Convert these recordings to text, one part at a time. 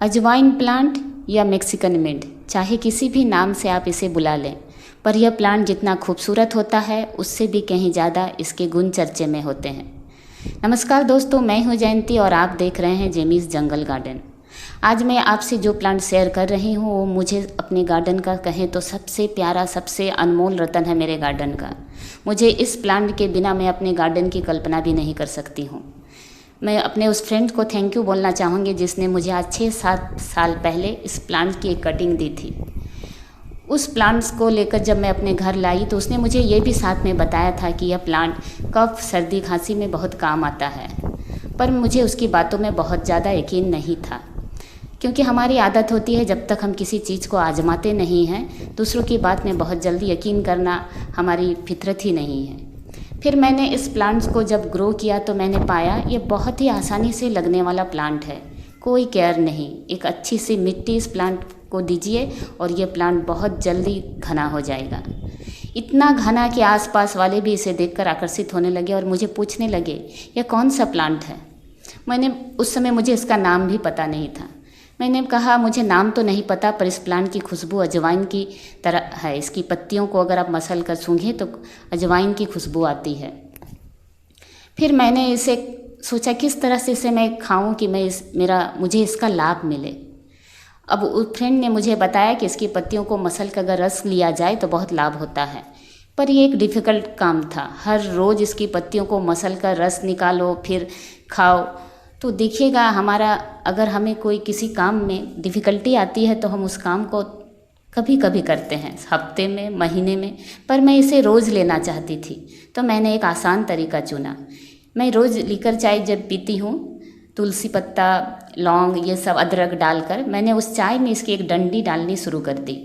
अजवाइन प्लांट या Mexican mint, चाहे किसी भी नाम से आप इसे बुला लें, पर यह प्लांट जितना खूबसूरत होता है उससे भी कहीं ज़्यादा इसके गुण चर्चे में होते हैं। नमस्कार दोस्तों, मैं हूं जयंती और आप देख रहे हैं जेमीज़ जंगल गार्डन। आज मैं आपसे जो प्लांट शेयर कर रही हूं वो मुझे अपने गार्डन का कहें तो सबसे प्यारा, सबसे अनमोल रतन है मेरे गार्डन का। मुझे इस प्लांट के बिना मैं अपने गार्डन की कल्पना भी नहीं कर सकती हूँ। मैं अपने उस फ्रेंड को थैंक यू बोलना चाहूँगी जिसने मुझे आज 6-7 साल पहले इस प्लांट की एक कटिंग दी थी। उस प्लांट्स को लेकर जब मैं अपने घर लाई तो उसने मुझे ये भी साथ में बताया था कि यह प्लांट कफ, सर्दी, खांसी में बहुत काम आता है। पर मुझे उसकी बातों में बहुत ज़्यादा यकीन नहीं था, क्योंकि हमारी आदत होती है जब तक हम किसी चीज़ को आजमाते नहीं हैं, दूसरों की बात में बहुत जल्दी यकीन करना हमारी फितरत ही नहीं है। फिर मैंने इस प्लांट्स को जब ग्रो किया तो मैंने पाया ये बहुत ही आसानी से लगने वाला प्लांट है, कोई केयर नहीं। एक अच्छी सी मिट्टी इस प्लांट को दीजिए और ये प्लांट बहुत जल्दी घना हो जाएगा। इतना घना कि आसपास वाले भी इसे देखकर आकर्षित होने लगे और मुझे पूछने लगे यह कौन सा प्लांट है। उस समय मुझे इसका नाम भी पता नहीं था। मैंने कहा मुझे नाम तो नहीं पता, पर इस प्लांट की खुशबू अजवाइन की तरह है। इसकी पत्तियों को अगर आप मसल कर सूंघें तो अजवाइन की खुशबू आती है। फिर मैंने इसे सोचा किस तरह से इसे मैं खाऊं कि मुझे इसका लाभ मिले। अब उस फ्रेंड ने मुझे बताया कि इसकी पत्तियों को मसल कर अगर रस लिया जाए तो बहुत लाभ होता है, पर ये एक डिफ़िकल्ट काम था। हर रोज़ इसकी पत्तियों को मसल कर रस निकालो फिर खाओ, तो देखिएगा अगर हमें कोई किसी काम में डिफ़िकल्टी आती है तो हम उस काम को कभी कभी करते हैं, हफ्ते में, महीने में, पर मैं इसे रोज़ लेना चाहती थी तो मैंने एक आसान तरीका चुना। मैं रोज़ लीकर चाय जब पीती हूँ, तुलसी पत्ता, लौंग, ये सब अदरक डालकर मैंने उस चाय में इसकी एक डंडी डालनी शुरू कर दी।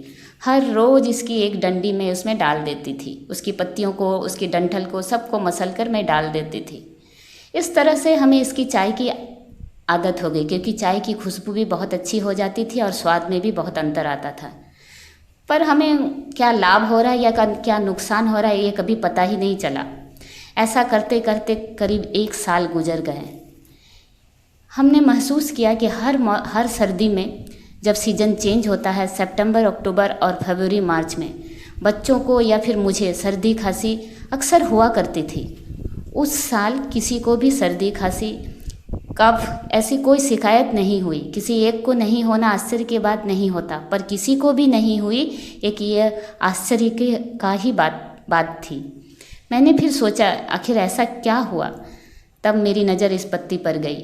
हर रोज़ इसकी एक डंडी मैं उसमें डाल देती थी, उसकी पत्तियों को, उसकी डंठल को, सबको मसल कर मैं डाल देती थी। इस तरह से हमें इसकी चाय की आदत हो गई, क्योंकि चाय की खुशबू भी बहुत अच्छी हो जाती थी और स्वाद में भी बहुत अंतर आता था। पर हमें क्या लाभ हो रहा है या क्या नुकसान हो रहा है ये कभी पता ही नहीं चला। ऐसा करते करते करीब 1 साल गुजर गए। हमने महसूस किया कि हर सर्दी में जब सीज़न चेंज होता है, सितंबर, अक्टूबर और फरवरी, मार्च में बच्चों को या फिर मुझे सर्दी खांसी अक्सर हुआ करती थी। उस साल किसी को भी सर्दी, खांसी, कफ ऐसी कोई शिकायत नहीं हुई। किसी एक को नहीं होना आश्चर्य की बात नहीं होता, पर किसी को भी नहीं हुई, एक ये आश्चर्य का ही बात थी। मैंने फिर सोचा आखिर ऐसा क्या हुआ। तब मेरी नज़र इस पत्ती पर गई।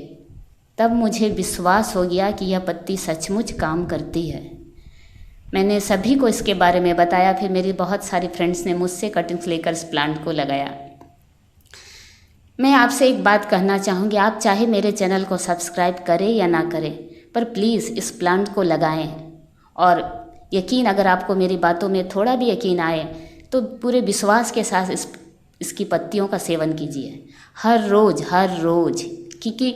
तब मुझे विश्वास हो गया कि यह पत्ती सचमुच काम करती है। मैंने सभी को इसके बारे में बताया। फिर मेरी बहुत सारी फ्रेंड्स ने मुझसे कटिंग्स लेकर इस प्लांट को लगाया। मैं आपसे एक बात कहना चाहूँगी, आप चाहे मेरे चैनल को सब्सक्राइब करें या ना करें, पर प्लीज़ इस प्लांट को लगाएं। और यकीन, अगर आपको मेरी बातों में थोड़ा भी यकीन आए तो पूरे विश्वास के साथ इसकी पत्तियों का सेवन कीजिए हर रोज़, क्योंकि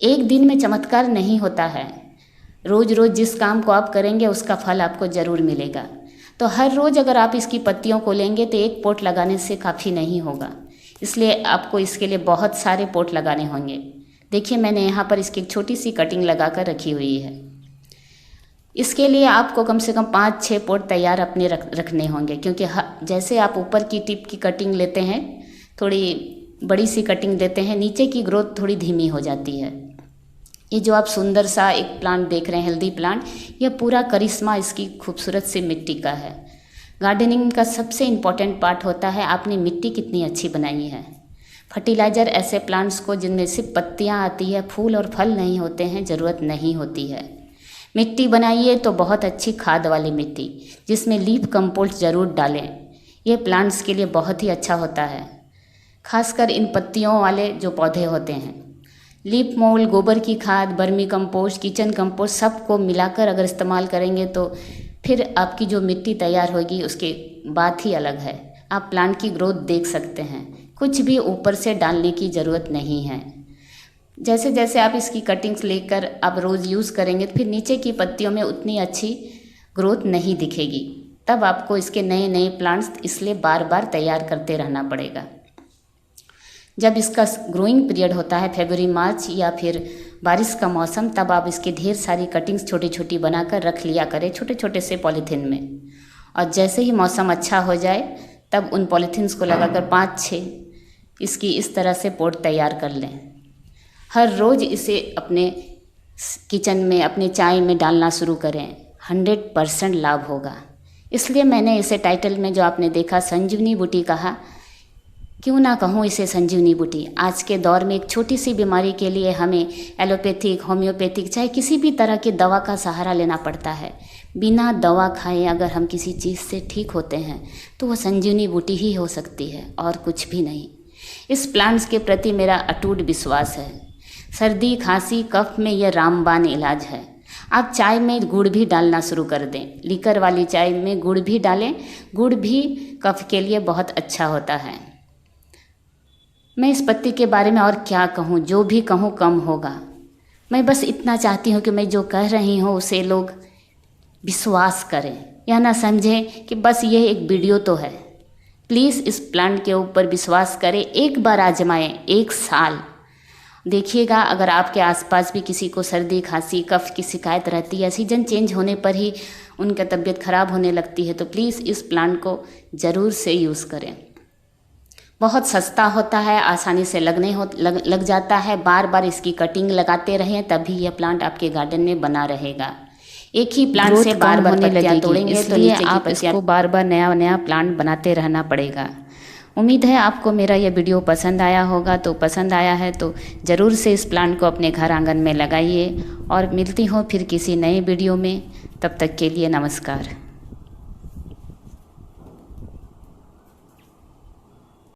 एक दिन में चमत्कार नहीं होता है। रोज़ रोज़ जिस काम को आप करेंगे उसका फल आपको ज़रूर मिलेगा। तो हर रोज़ अगर आप इसकी पत्तियों को लेंगे तो एक पोट लगाने से काफ़ी नहीं होगा, इसलिए आपको इसके लिए बहुत सारे पोट लगाने होंगे। देखिए, मैंने यहाँ पर इसकी एक छोटी सी कटिंग लगा कर रखी हुई है। इसके लिए आपको कम से कम 5-6 पोट तैयार अपने रखने होंगे, क्योंकि जैसे आप ऊपर की टिप की कटिंग लेते हैं, थोड़ी बड़ी सी कटिंग देते हैं, नीचे की ग्रोथ थोड़ी धीमी हो जाती है। ये जो आप सुंदर सा एक प्लांट देख रहे हैं, हेल्दी प्लांट, यह पूरा करिश्मा इसकी खूबसूरत सी मिट्टी का है। गार्डनिंग का सबसे इम्पॉर्टेंट पार्ट होता है आपने मिट्टी कितनी अच्छी बनाई है। फर्टिलाइज़र ऐसे प्लांट्स को जिनमें सिर्फ पत्तियां आती है, फूल और फल नहीं होते हैं, ज़रूरत नहीं होती है। मिट्टी बनाइए तो बहुत अच्छी खाद वाली मिट्टी, जिसमें लीफ कंपोस्ट ज़रूर डालें। ये प्लांट्स के लिए बहुत ही अच्छा होता है, खासकर इन पत्तियों वाले जो पौधे होते हैं। लीफ मोल्ड, गोबर की खाद, बर्मी कंपोस्ट, किचन कंपोस्ट सबको मिलाकर अगर इस्तेमाल करेंगे तो फिर आपकी जो मिट्टी तैयार होगी उसकी बात ही अलग है। आप प्लांट की ग्रोथ देख सकते हैं। कुछ भी ऊपर से डालने की ज़रूरत नहीं है। जैसे जैसे आप इसकी कटिंग्स लेकर आप रोज़ यूज़ करेंगे तो फिर नीचे की पत्तियों में उतनी अच्छी ग्रोथ नहीं दिखेगी। तब आपको इसके नए नए प्लांट्स इसलिए बार बार तैयार करते रहना पड़ेगा। जब इसका ग्रोइंग पीरियड होता है फरवरी, मार्च या फिर बारिश का मौसम, तब आप इसकी ढेर सारी कटिंग्स छोटी छोटी बनाकर रख लिया करें छोटे छोटे से पॉलीथीन में। और जैसे ही मौसम अच्छा हो जाए तब उन पॉलीथीन्स को लगाकर 5-6 इसकी इस तरह से पोट तैयार कर लें। हर रोज़ इसे अपने किचन में, अपने चाय में डालना शुरू करें, 100% लाभ होगा। इसलिए मैंने इसे टाइटल में जो आपने देखा संजीवनी बूटी कहा। क्यों ना कहूँ इसे संजीवनी बूटी। आज के दौर में एक छोटी सी बीमारी के लिए हमें एलोपैथिक, होम्योपैथिक, चाहे किसी भी तरह की दवा का सहारा लेना पड़ता है। बिना दवा खाए अगर हम किसी चीज़ से ठीक होते हैं तो वह संजीवनी बूटी ही हो सकती है और कुछ भी नहीं। इस प्लांट्स के प्रति मेरा अटूट विश्वास है। सर्दी, खांसी, कफ में यह रामबाण इलाज है। आप चाय में गुड़ भी डालना शुरू कर दें। लीकर वाली चाय में गुड़ भी डालें। गुड़ भी कफ के लिए बहुत अच्छा होता है। मैं इस पत्ती के बारे में और क्या कहूँ, जो भी कहूँ कम होगा। मैं बस इतना चाहती हूँ कि मैं जो कह रही हूँ उसे लोग विश्वास करें, या ना समझें कि बस ये एक वीडियो तो है। प्लीज़ इस प्लांट के ऊपर विश्वास करें, एक बार आजमाएं, 1 साल देखिएगा। अगर आपके आसपास भी किसी को सर्दी, खांसी, कफ की शिकायत रहती है, सीजन चेंज होने पर ही उनका तबीयत ख़राब होने लगती है, तो प्लीज़ इस प्लांट को ज़रूर से यूज़ करें। बहुत सस्ता होता है, आसानी से लग जाता है। बार बार इसकी कटिंग लगाते रहें, तभी यह प्लांट आपके गार्डन में बना रहेगा। एक ही प्लांट से बार बार पत्तियां तोड़ेंगे तो नीचे आप इसको बार बार नया नया प्लांट बनाते रहना पड़ेगा। उम्मीद है आपको मेरा यह वीडियो पसंद आया होगा। तो पसंद आया है तो ज़रूर से इस प्लांट को अपने घर आंगन में लगाइए। और मिलती हूँ फिर किसी नए वीडियो में। तब तक के लिए नमस्कार।